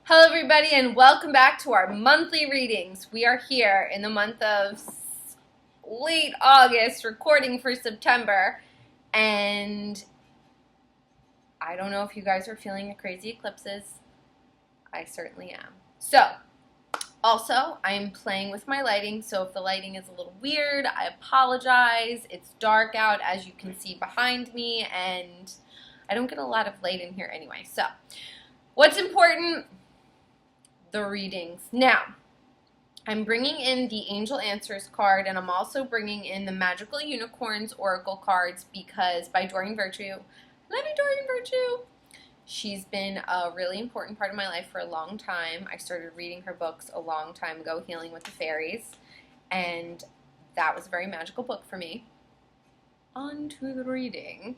Hello everybody and welcome back to our monthly readings. We are here in the month of late August recording for September, and I don't know if you guys are feeling the crazy eclipses. I certainly am. So, also, I'm playing with my lighting, so if the lighting is a little weird, I apologize. It's dark out, as you can see behind me, and I don't get a lot of light in here anyway. So, what's important? The readings. Now, I'm bringing in the Angel Answers card, and I'm also bringing in the Magical Unicorns Oracle cards because by Doreen Virtue, love you Doreen Virtue, she's been a really important part of my life for a long time. I started reading her books a long time ago, Healing with the Fairies, and that was a very magical book for me. On to the reading.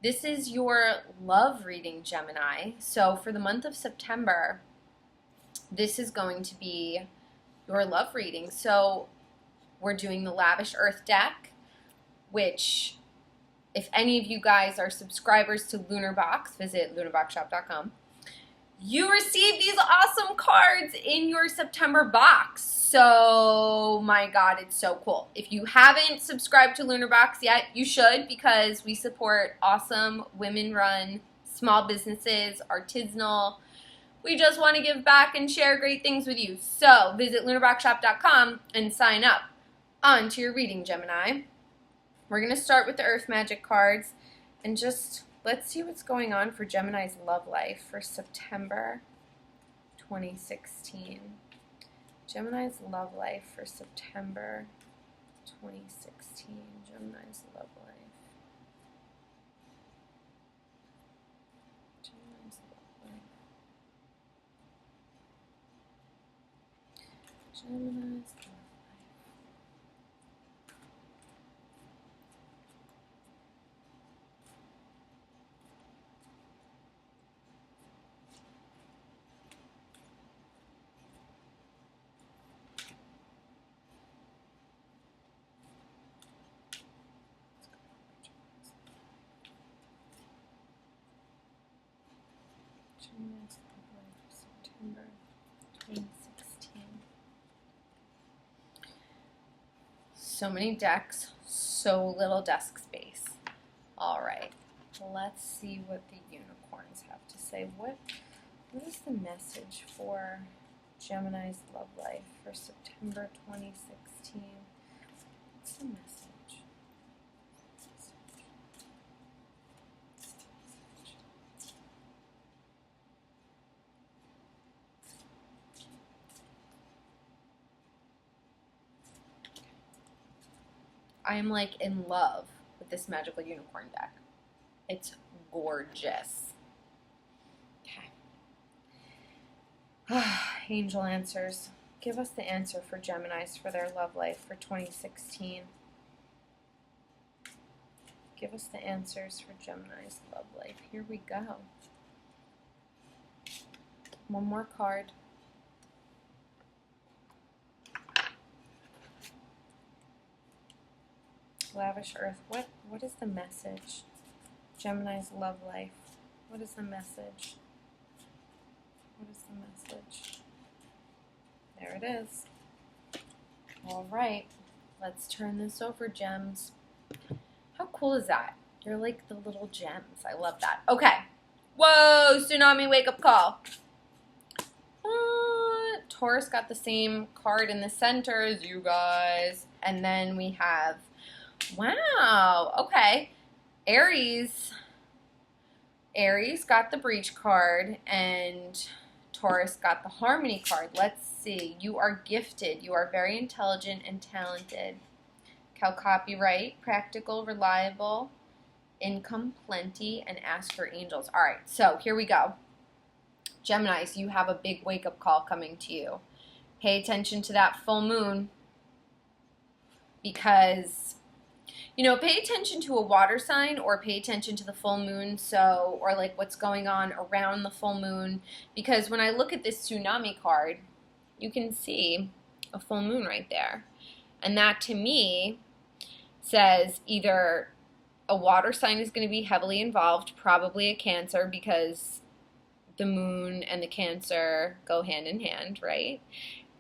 This is your love reading, Gemini. So for the month of September, this is going to be your love reading. So we're doing the Lavish Earth deck, which if any of you guys are subscribers to Lunar Box, visit lunarboxshop.com. You receive these awesome cards in your September box. So, my God, it's so cool. If you haven't subscribed to Lunar Box yet, you should, because we support awesome women-run small businesses, artisanal. We just want to give back and share great things with you. So visit lunarboxshop.com and sign up. On to your reading, Gemini. We're going to start with the Earth Magic cards and just let's see what's going on for Gemini's love life for September 2016. Gemini's love life for September 2016. Gemini's love life. Gemini's love life. Gemini's love life. Gemini's love life, September 2016. So many decks, so little desk space. All right, let's see what the unicorns have to say. What is the message for Gemini's love life for September 2016? What's the message? I am like in love with this Magical Unicorn deck. It's gorgeous. Okay. Angel Answers. Give us the answer for Geminis for their love life for 2016. Give us the answers for Gemini's love life. Here we go. One more card. Lavish Earth. What is the message? Gemini's love life. What is the message? What is the message? There it is. All right. Let's turn this over, gems. How cool is that? They're like the little gems. I love that. Okay. Whoa, tsunami wake up call. Taurus got the same card in the center as you guys. And then we have, wow, okay. Aries got the breach card and Taurus got the harmony card. Let's see. You are gifted. You are very intelligent and talented. Copyright, practical, reliable, income plenty, and ask for angels. All right, so here we go. Geminis, you have a big wake-up call coming to you. Pay attention to that full moon because, you know, pay attention to a water sign or pay attention to the full moon, so, or like what's going on around the full moon, because when I look at this tsunami card, you can see a full moon right there. And that to me says either a water sign is going to be heavily involved, probably a Cancer, because the moon and the Cancer go hand in hand, right?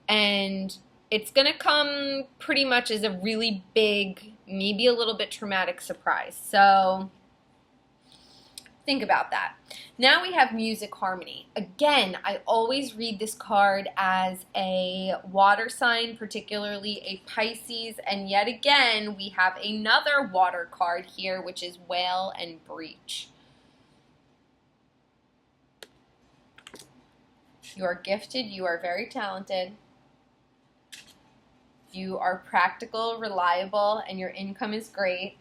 And it's going to come pretty much as a really big, maybe a little bit traumatic surprise. So think about that. Now we have music harmony. Again, I always read this card as a water sign, particularly a Pisces. And yet again, we have another water card here, which is whale and breach. You are gifted. You are very talented. You are practical, reliable, and your income is great.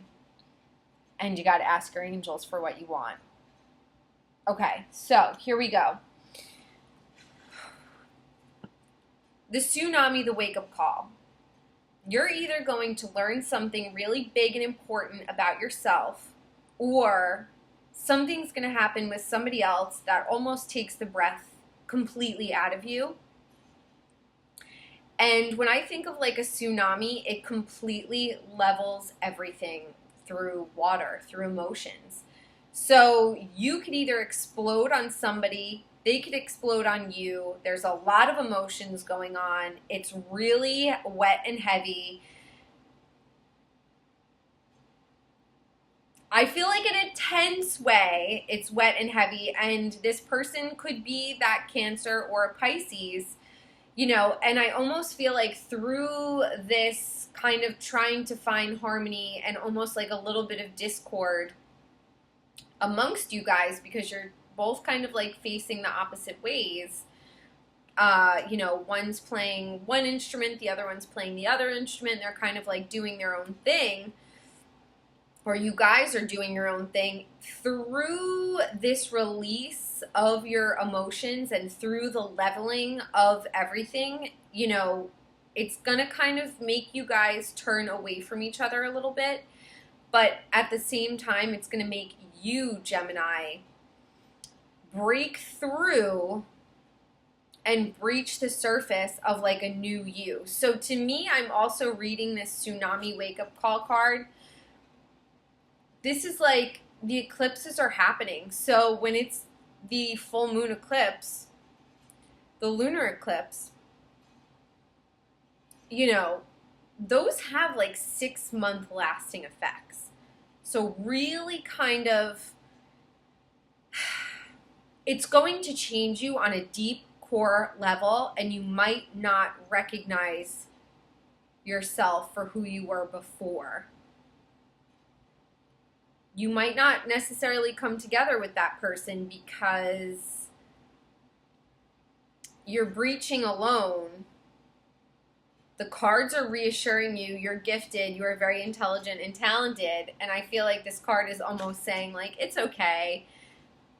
And you got to ask your angels for what you want. Okay, so here we go. The tsunami, the wake-up call. You're either going to learn something really big and important about yourself, or something's going to happen with somebody else that almost takes the breath completely out of you. And when I think of like a tsunami, it completely levels everything through water, through emotions. So you could either explode on somebody, they could explode on you. There's a lot of emotions going on. It's really wet and heavy. I feel like in a tense way, it's wet and heavy, and this person could be that Cancer or a Pisces, you know, and I almost feel like through this kind of trying to find harmony and almost like a little bit of discord amongst you guys, because you're both kind of like facing the opposite ways. You know, one's playing one instrument, the other one's playing the other instrument. They're kind of like doing their own thing, or you guys are doing your own thing. Through this release of your emotions and through the leveling of everything, you know, it's going to kind of make you guys turn away from each other a little bit. But at the same time, it's going to make you, Gemini, break through and breach the surface of like a new you. So to me, I'm also reading this tsunami wake-up call card. This is like the eclipses are happening. So when it's the full moon eclipse, the lunar eclipse, you know, those have like 6-month lasting effects. So really kind of, it's going to change you on a deep core level, and you might not recognize yourself for who you were before. You might not necessarily come together with that person because you're breaching alone. The cards are reassuring you, you're gifted, you are very intelligent and talented, and I feel like this card is almost saying, like, it's okay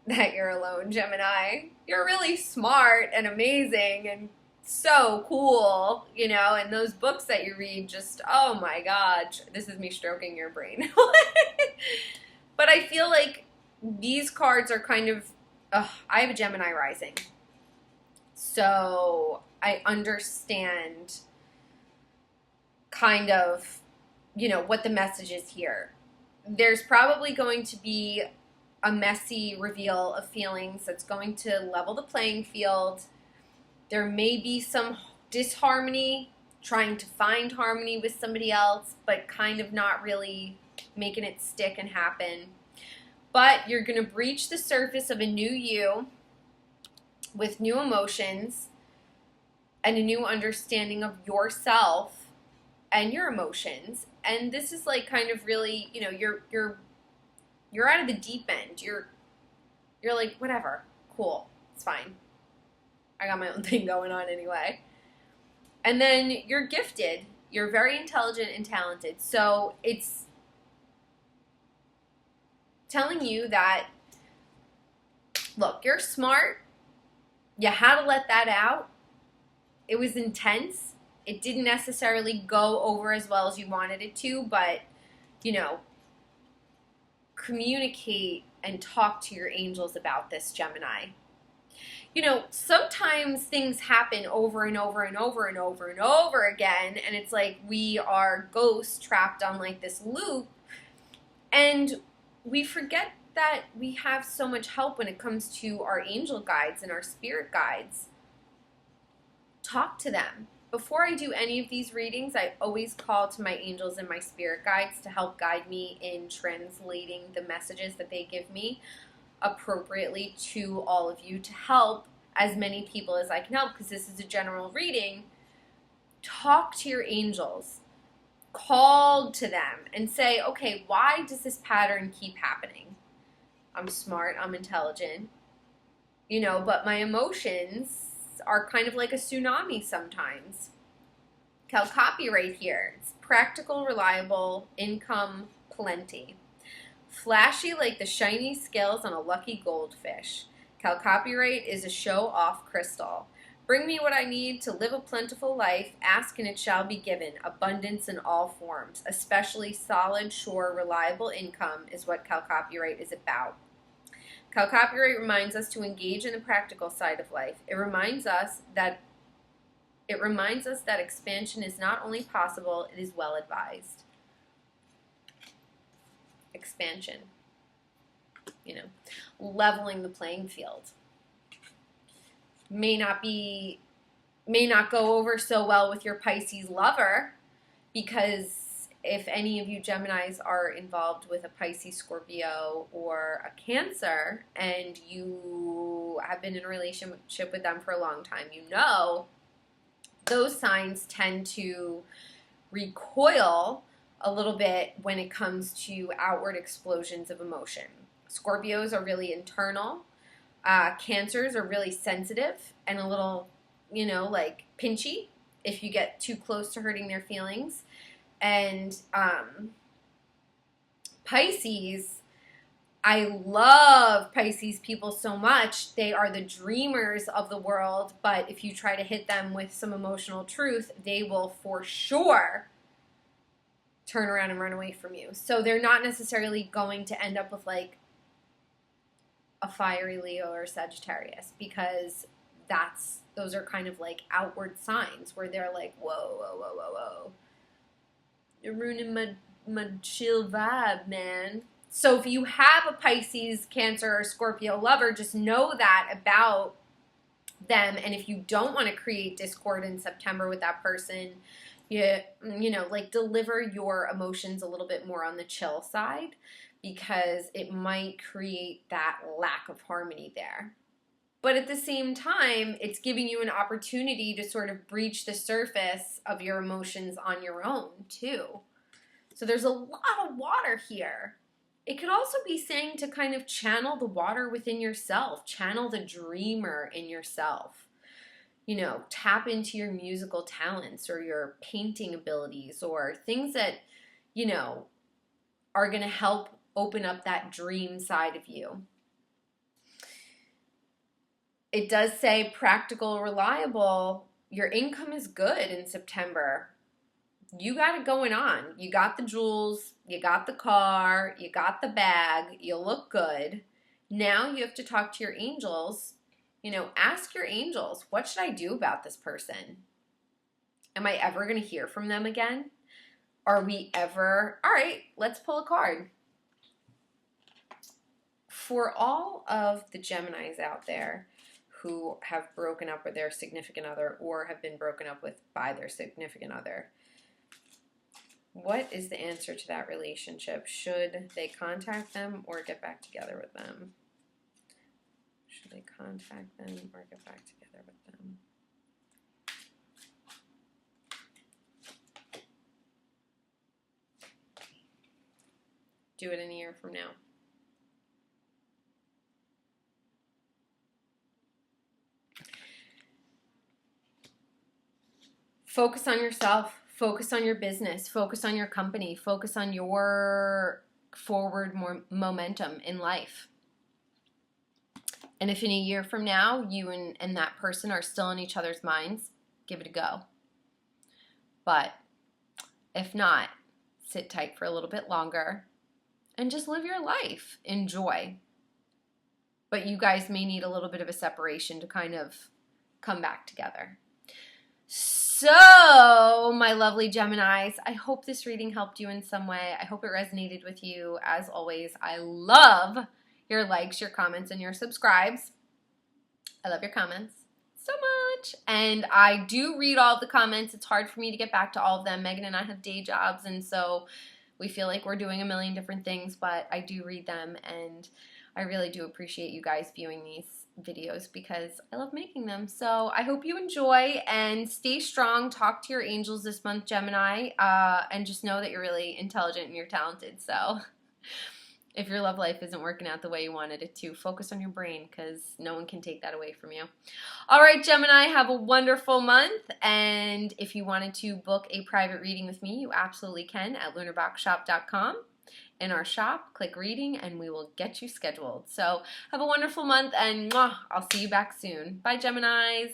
that you're alone, Gemini. You're really smart and amazing and so cool, you know, and those books that you read just, oh my gosh, this is me stroking your brain. But I feel like these cards are kind of, I have a Gemini rising, so I understand kind of, you know, what the message is here. There's probably going to be a messy reveal of feelings that's going to level the playing field. There may be some disharmony, trying to find harmony with somebody else, but kind of not really making it stick and happen. But you're going to breach the surface of a new you with new emotions and a new understanding of yourself and your emotions. And this is like kind of really, you know, you're out of the deep end. You're like, whatever, cool, it's fine. I got my own thing going on anyway. And then you're gifted. You're very intelligent and talented. So it's telling you that, look, you're smart. You had to let that out. It was intense. It didn't necessarily go over as well as you wanted it to, but, you know, communicate and talk to your angels about this, Gemini. You know, sometimes things happen over and over and over and over and over again, and it's like we are ghosts trapped on like this loop, and we forget that we have so much help when it comes to our angel guides and our spirit guides. Talk to them. Before I do any of these readings, I always call to my angels and my spirit guides to help guide me in translating the messages that they give me appropriately to all of you, to help as many people as I can help, because this is a general reading. Talk to your angels. Call to them and say, okay, why does this pattern keep happening? I'm smart, I'm intelligent, but my emotions are kind of like a tsunami sometimes. Calcopy right here. It's practical, reliable, income, plenty. Flashy like the shiny scales on a lucky goldfish. Calcopyrite is a show-off crystal. Bring me what I need to live a plentiful life. Ask and it shall be given. Abundance in all forms, especially solid, sure, reliable income is what Calcopyrite is about. Calcopyrite reminds us to engage in the practical side of life. It reminds us that expansion is not only possible, it is well advised. Expansion. Leveling the playing field. May not go over so well with your Pisces lover, because if any of you Geminis are involved with a Pisces, Scorpio, or a Cancer, and you have been in a relationship with them for a long time, those signs tend to recoil a little bit when it comes to outward explosions of emotion. Scorpios are really internal. Cancers are really sensitive and a little, pinchy if you get too close to hurting their feelings. And Pisces, I love Pisces people so much. They are the dreamers of the world, but if you try to hit them with some emotional truth, they will for sure turn around and run away from you. So they're not necessarily going to end up with like a fiery Leo or Sagittarius, because those are kind of like outward signs where they're like, whoa, whoa, whoa, whoa, whoa. You're ruining my chill vibe, man. So if you have a Pisces, Cancer, or Scorpio lover, just know that about them. And if you don't want to create discord in September with that person, deliver your emotions a little bit more on the chill side, because it might create that lack of harmony there. But at the same time, it's giving you an opportunity to sort of breach the surface of your emotions on your own, too. So there's a lot of water here. It could also be saying to kind of channel the water within yourself, channel the dreamer in yourself. Tap into your musical talents or your painting abilities, or things that, are going to help open up that dream side of you. It does say practical, reliable. Your income is good in September. You got it going on. You got the jewels, you got the car, you got the bag, you look good. Now you have to talk to your angels. Ask your angels, what should I do about this person? Am I ever going to hear from them again? Are we ever? All right, let's pull a card. For all of the Geminis out there who have broken up with their significant other or have been broken up with by their significant other, what is the answer to that relationship? Should they contact them or get back together with them? Should they contact them or get back together with them? Do it in a year from now. Focus on yourself. Focus on your business. Focus on your company. Focus on your forward momentum in life. And if in a year from now you and that person are still in each other's minds, give it a go. But if not, sit tight for a little bit longer and just live your life. Enjoy. But you guys may need a little bit of a separation to kind of come back together. So, my lovely Geminis, I hope this reading helped you in some way. I hope it resonated with you. As always, I love your likes, your comments, and your subscribes. I love your comments so much. And I do read all of the comments. It's hard for me to get back to all of them. Megan and I have day jobs, and so we feel like we're doing a million different things, but I do read them, and I really do appreciate you guys viewing these videos because I love making them. So I hope you enjoy, and stay strong. Talk to your angels this month, Gemini, and just know that you're really intelligent and you're talented. So if your love life isn't working out the way you wanted it to, focus on your brain because no one can take that away from you. All right, Gemini, have a wonderful month. And if you wanted to book a private reading with me, you absolutely can at lunarboxshop.com. In our shop, click reading, and we will get you scheduled. So have a wonderful month, and I'll see you back soon. Bye, Geminis.